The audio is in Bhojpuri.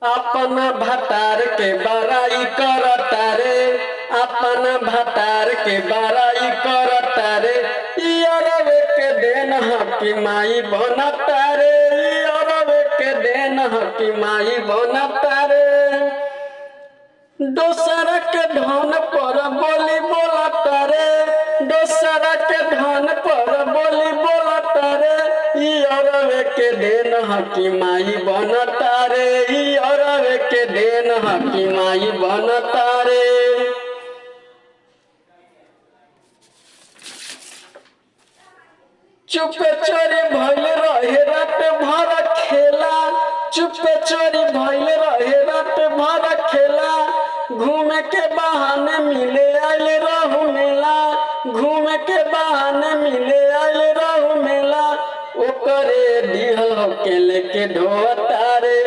अपना भतार के बड़ाई करता रे, अपना भतार के बड़ाई करता रे। ई अरबे के देन हकी माई बनता रे, ई अरबे के देन हकी माई बनता रे। दोसरा के धन पर बोली बोलता रे, दोसरा के धन पर बोली बोलता रे। ई अरबे के देन हकी माई बनता रे, ई अरबे के देन हकी माई बनता रे। चुपे चोरी भइल रहे रात भर खेला, चुपे चोरी भइल रहे रात भर खेला। घूमे के बहाने मिले आइल रहू मेला, घूमे के बहाने मिले आइल रहू मेला। ओकरे दिहल के लेके ढोता रे।